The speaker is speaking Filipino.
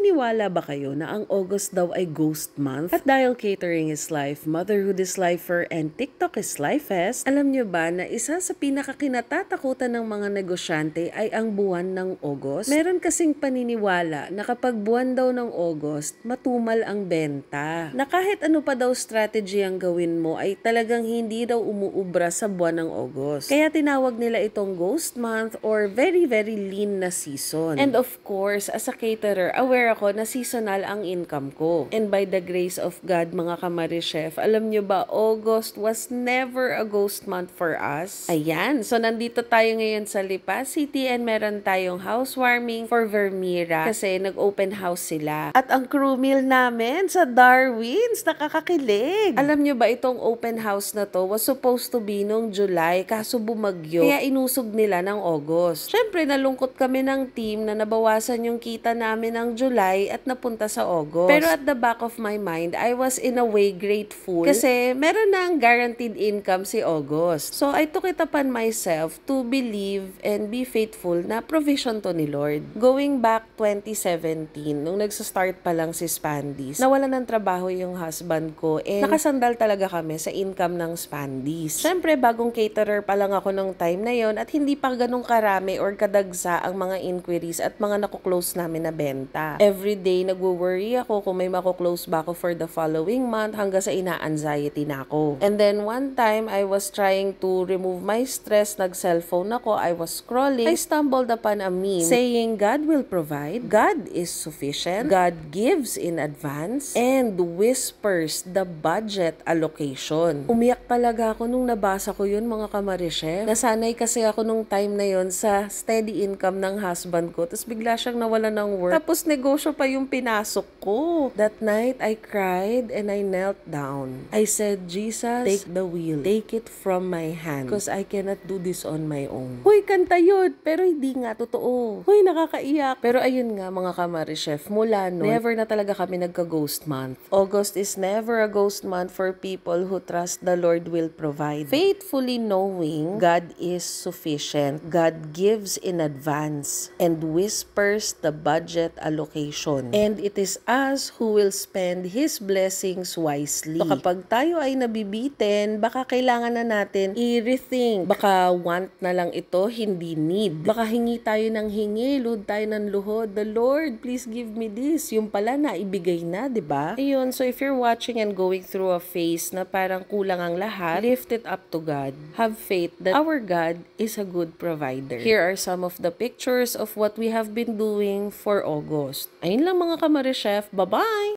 Naniniwala ba kayo na ang August daw ay ghost month? At dahil catering is life, motherhood is lifer, and TikTok is lifest, alam nyo ba na isa sa pinakakinatatakutan ng mga negosyante ay ang buwan ng August? Meron kasing paniniwala na kapag buwan daw ng August, matumal ang benta. Na kahit ano pa daw strategy ang gawin mo ay talagang hindi daw umuubra sa buwan ng August. Kaya tinawag nila itong ghost month or very lean na season. And of course, as a caterer, aware ako na seasonal ang income ko. And by the grace of God, mga kamari chef, alam nyo ba, August was never a ghost month for us. Ayan, so nandito tayo ngayon sa Lipa City and meron tayong housewarming for Vermeera kasi nag-open house sila. At ang crew meal namin sa Darwin's, nakakakilig. Alam nyo ba, itong open house na to was supposed to be noong July, kaso bumagyo. Kaya inusog nila ng August. Syempre, nalungkot kami ng team na nabawasan yung kita namin ng July at napunta sa August. Pero at the back of my mind, I was in a way grateful kasi meron na ang guaranteed income si August. So I took it upon myself to believe and be faithful na provision to ni Lord. Going back 2017, nung nagsa-start pa lang si Spandis, nawalan ng trabaho yung husband ko and nakasandal talaga kami sa income ng Spandis. Syempre, bagong caterer pa lang ako nung time na yon at hindi pa ganun karami or kadagsa ang mga inquiries at mga nakuklose namin na benta. Everyday, nagwo-worry ako kung may makuklose ba ako for the following month hanggang sa ina-anxiety na ako. And then one time, I was trying to remove my stress, nag-cellphone ako, I was scrolling, I stumbled upon a meme saying, God will provide, God is sufficient, God gives in advance, and whispers the budget allocation. Umiyak talaga ako nung nabasa ko yun, mga kamari chef. Nasanay kasi ako nung time na yon sa steady income ng husband ko, tapos bigla siyang nawala ng work. Tapos negosyo pa yung pinasok ko. That night, I cried and I knelt down. I said, Jesus, take the wheel. Take it from my hand. Because I cannot do this on my own. Huy, kanta yun. Pero hindi nga totoo. Huy, nakakaiyak. Pero ayun nga, mga kamari chef, mula no, never na talaga kami nagka-ghost month. August is never a ghost month for people who trust the Lord will provide. Faithfully knowing God is sufficient. God gives in advance and whispers the budget allocation. And it is us who will spend His blessings wisely. So kapag tayo ay nabibitin, baka kailangan na natin i-rethink. Baka want na lang ito, hindi need. Baka hingi tayo ng hingi, luhod tayo ng luhod. The Lord, please give me this. Yung pala na, ibigay na, diba? Ayun, so if you're watching and going through a phase na parang kulang ang lahat, lift it up to God. Have faith that our God is a good provider. Here are some of the pictures of what we have been doing for August. Ayun lang mga kamari chef. Bye-bye!